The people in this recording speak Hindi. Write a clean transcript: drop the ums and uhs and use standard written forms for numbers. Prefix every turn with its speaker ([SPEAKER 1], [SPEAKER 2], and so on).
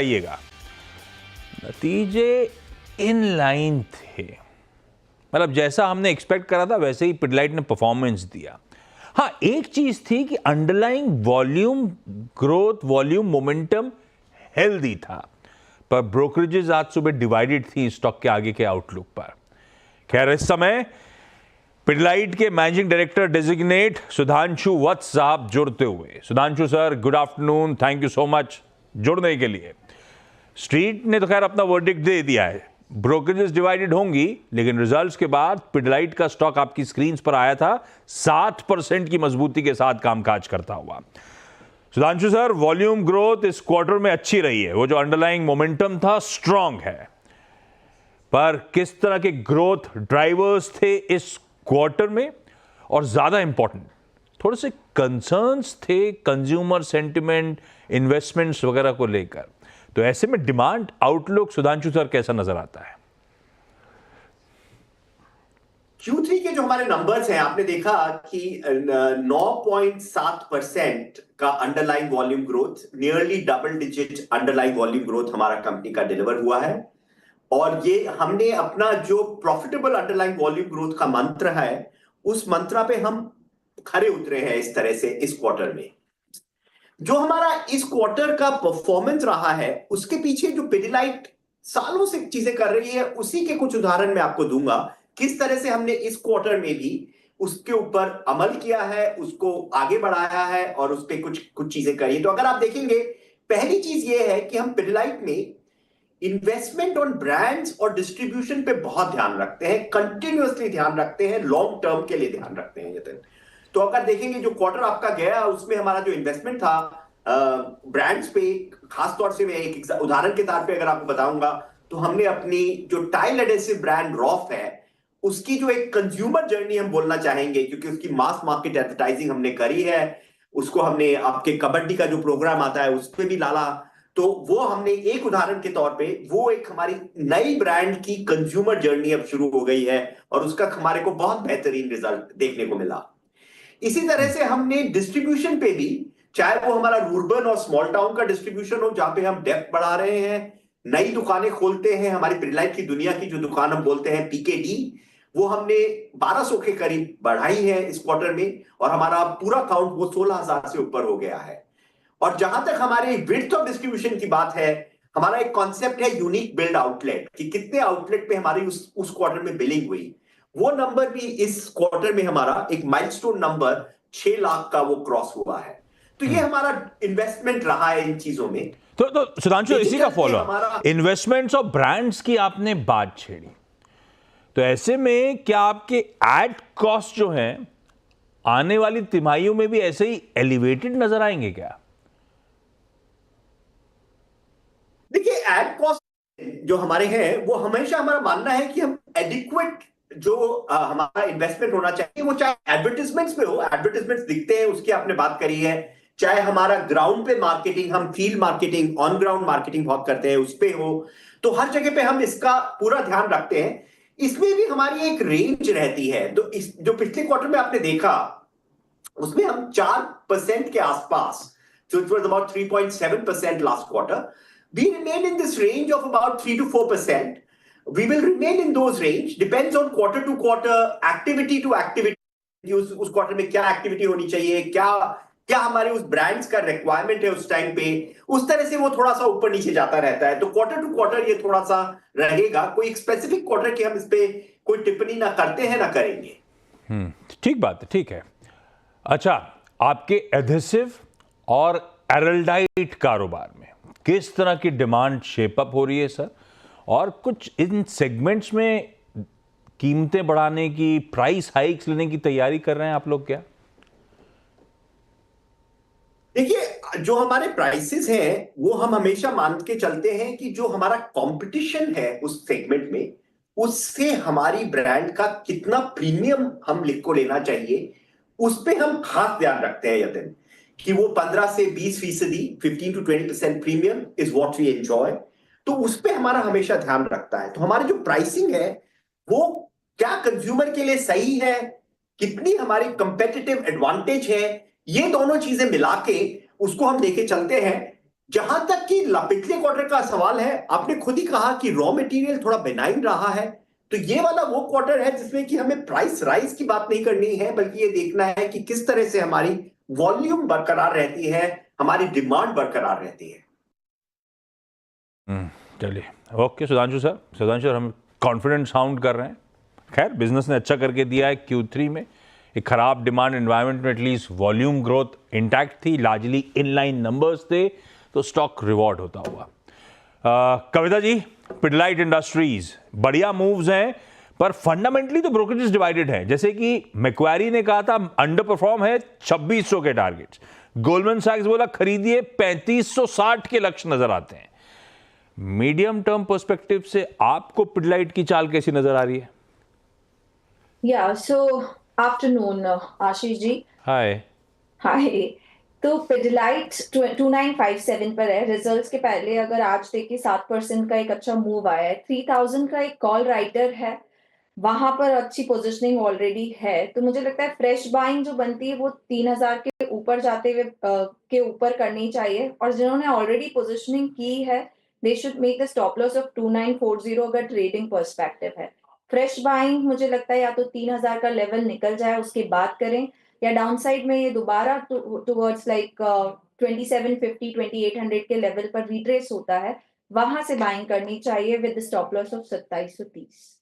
[SPEAKER 1] आइएगा, नतीजे इन लाइन थे, मतलब जैसा हमने एक्सपेक्ट करा था वैसे ही पिडलाइट ने परफॉर्मेंस दिया। हाँ, एक चीज थी कि underlying volume growth, volume momentum healthy था, पर ब्रोकरेजेस आज सुबह डिवाइडेड थी स्टॉक के आगे के आउटलुक पर। खैर, इस समय पिडलाइट के मैनेजिंग डायरेक्टर डेजिग्नेट सुधांशु वत्स साहब जुड़ते हुए। Sudhanshu sir, good afternoon, thank you so much जुड़ने के लिए। स्ट्रीट ने तो खैर अपना वर्डिक्ट दे दिया है, ब्रोकरेजेस डिवाइडेड होंगी, लेकिन रिजल्ट्स के बाद पिडलाइट का स्टॉक आपकी स्क्रीन पर आया था 7% की मजबूती के साथ कामकाज करता हुआ। सुधांशु सर, वॉल्यूम ग्रोथ इस क्वार्टर में अच्छी रही है, वो जो अंडरलाइंग मोमेंटम था स्ट्रांग है, पर किस तरह के ग्रोथ ड्राइवर्स थे इस क्वार्टर में, और ज्यादा इंपॉर्टेंट थोड़े से कंसर्न्स थे कंज्यूमर सेंटिमेंट, इन्वेस्टमेंट्स वगैरह को लेकर, तो ऐसे में डिमांड आउटलुक सुधांशु सर कैसा नजर आता है?
[SPEAKER 2] Q3 के जो हमारे नंबर्स हैं, आपने देखा कि 9.7% का underline volume growth, nearly double digit underline volume growth हमारा कंपनी का डिलीवर हुआ है। और ये हमने अपना जो प्रॉफिटेबल अंडरलाइन वॉल्यूम ग्रोथ का मंत्र है, उस मंत्र पे हम खरे उतरे हैं इस तरह से इस क्वार्टर में। जो हमारा इस क्वार्टर का परफॉर्मेंस रहा है, उसके पीछे जो पिडलाइट सालों से चीजें कर रही है, उसी के कुछ उदाहरण मैं आपको दूंगा, किस तरह से हमने इस क्वार्टर में भी उसके ऊपर अमल किया है, उसको आगे बढ़ाया है और उस पर कुछ चीजें करी। तो अगर आप देखेंगे, पहली चीज ये है कि हम पिडलाइट में इन्वेस्टमेंट ऑन ब्रांड्स और डिस्ट्रीब्यूशन पे बहुत ध्यान रखते हैं, कंटिन्यूअसली ध्यान रखते हैं, लॉन्ग टर्म के लिए ध्यान रखते हैं यतन। तो अगर देखेंगे जो क्वार्टर आपका गया, उसमें हमारा जो इन्वेस्टमेंट था ब्रांड्स पे, खासतौर से मैं एक उदाहरण के तौर पे अगर आपको बताऊंगा, तो हमने अपनी जो टाइल एडेसिव ब्रांड रॉफ है, उसकी जो एक कंज्यूमर जर्नी हम बोलना चाहेंगे, क्योंकि उसकी मास मार्केट एडवर्टाइजिंग हमने करी है, उसको हमने आपके कबड्डी का जो प्रोग्राम आता है उस पर भी डाला। तो वो हमने एक उदाहरण के तौर पे, वो एक हमारी नई ब्रांड की कंज्यूमर जर्नी अब शुरू हो गई है और उसका हमारे को बहुत बेहतरीन रिजल्ट देखने को मिला। इसी तरह से हमने डिस्ट्रीब्यूशन पे भी, चाहे वो हमारा रूरबन और स्मॉल टाउन का डिस्ट्रीब्यूशन हो, जहां पे हम डेप्थ बढ़ा रहे हैं, नई दुकानें खोलते हैं, हमारी पिडलाइट की दुनिया की जो दुकान हम बोलते हैं पीकेडी, वो हमने 1200 के करीब बढ़ाई है इस क्वार्टर में, और हमारा पूरा काउंट वो 16,000 से ऊपर हो गया है। और जहां तक हमारे विड्थ ऑफ डिस्ट्रीब्यूशन की बात है, हमारा एक कॉन्सेप्ट है यूनिक बिल्ड आउटलेट, कि कितने आउटलेट पे हमारी उस क्वार्टर में बिलिंग हुई। वो नंबर भी इस क्वार्टर में हमारा एक माइलस्टोन नंबर 6 लाख का वो क्रॉस हुआ है। तो ये हमारा इन्वेस्टमेंट रहा है इन चीजों में।
[SPEAKER 1] तो सुधांशु, इसी का फॉलो अप, इन्वेस्टमेंट्स और ब्रांड्स की आपने बात छेड़ी, तो ऐसे में क्या आपके एड कॉस्ट जो हैं आने वाली तिमाहियों में भी ऐसे ही एलिवेटेड नजर आएंगे क्या?
[SPEAKER 2] देखिए, एड कॉस्ट जो हमारे हैं, वो हमेशा हमारा मानना है कि हम एडिक्वेट जो हमारा इन्वेस्टमेंट होना चाहिए, वो चाहे एडवर्टाइजमेंट्स पे हो, एडवर्टाइजमेंट्स दिखते हैं उसकी आपने बात करी है, चाहे हमारा ग्राउंड पे मार्केटिंग, हम field marketing, on ground marketing बहुत करते हैं, उस पे हो, तो हर जगह पे हम इसका पूरा ध्यान रखते हैं। इसमें भी हमारी एक रेंज रहती है। तो इस जो पिछले क्वार्टर में आपने देखा, उसमें हम 4% के आसपास, so it was about 3.7% last quarter. We remain in this range of about 3 to 4%. We will remain in those range. Depends on quarter to quarter, activity to activity. उस क्वार्टर में क्या एक्टिविटी होनी चाहिए, क्या हमारे उस ब्रांड्स का रिक्वायरमेंट है उस टाइम पे, उस तरह से वो थोड़ा सा ऊपर नीचे जाता रहता है। तो क्वार्टर टू क्वार्टर ये थोड़ा सा रहेगा। कोई स्पेसिफिक क्वार्टर की हम इस पे कोई टिप्पणी ना करते हैं ना करेंगे।
[SPEAKER 1] ठीक बात है, ठीक है। अच्छा, आपके एडहेसिव और एरल्डाइट कारोबार में किस तरह की डिमांड शेप अप हो रही है सर, और कुछ इन सेगमेंट्स में कीमतें बढ़ाने की, प्राइस हाइक्स लेने की तैयारी कर रहे हैं आप लोग क्या?
[SPEAKER 2] देखिए, जो हमारे प्राइसेस हैं, वो हम हमेशा मान के चलते हैं कि जो हमारा कंपटीशन है उस सेगमेंट में, उससे हमारी ब्रांड का कितना प्रीमियम हम लिख को लेना चाहिए, उस पे हम खास ध्यान रखते हैं यतिन, कि वो 15 से 20%, 15 to 20% premium is what we enjoy. तो उस पे हमारा हमेशा ध्यान रखता है। तो हमारी जो प्राइसिंग है, वो क्या कंज्यूमर के लिए सही है, कितनी हमारी कंपेटिटिव एडवांटेज है, ये दोनों चीजें मिला के उसको हम लेके चलते हैं। जहां तक कि पिछले क्वार्टर का सवाल है, आपने खुद ही कहा कि रॉ मटेरियल थोड़ा बेनाइन रहा है, तो ये वाला वो क्वार्टर है जिसमें कि हमें प्राइस राइज की बात नहीं करनी है, बल्कि ये देखना है कि किस तरह से हमारी वॉल्यूम बरकरार रहती है, हमारी डिमांड बरकरार रहती है।
[SPEAKER 1] चलिए, ओके सुधांशु सर हम कॉन्फिडेंट साउंड कर रहे हैं। खैर बिजनेस ने अच्छा करके दिया है Q3 में। एक खराब डिमांड एनवायरनमेंट में एटलीस्ट वॉल्यूम ग्रोथ इंटैक्ट थी, लार्जली इनलाइन नंबर्स थे, तो स्टॉक रिवॉर्ड होता हुआ। कविता जी, पिडलाइट इंडस्ट्रीज बढ़िया मूव्स हैं, पर फंडामेंटली तो ब्रोकरेज डिवाइडेड है। जैसे कि मैक्वारी ने कहा था अंडर परफॉर्म है 2600 के टारगेट्स, गोल्डमैन सैक्स बोला खरीदिए 3560 के लक्ष्य नजर आते हैं। मीडियम टर्म पर्सपेक्टिव से आपको पिडलाइट की चाल कैसी नजर आ रही है?
[SPEAKER 3] सो आफ्टरनून आशीष जी।
[SPEAKER 1] हाय।
[SPEAKER 3] हाय। तो पिडलाइट 2957 पर है। रिजल्ट्स के पहले अगर आज देखें 7% का एक अच्छा मूव आया है। 3000 का एक कॉल राइटर है, वहां पर अच्छी पोजीशनिंग ऑलरेडी है। तो मुझे लगता है फ्रेश बाइंग जो बनती है वो 3000 के ऊपर जाते हुए के ऊपर करनी चाहिए, और जिन्होंने ऑलरेडी पोजीशनिंग की है they should make the stop loss of 2940 अगर ट्रेडिंग पर्सपेक्टिव है। फ्रेश बाइंग मुझे लगता है या तो 3000 का लेवल निकल जाए उसके बाद करें, या डाउनसाइड में ये दोबारा टुवर्ड्स लाइक 2750 2800 के लेवल पर रिट्रेस होता है, वहां से बाइंग करनी चाहिए विद स्टॉप लॉस ऑफ 2730।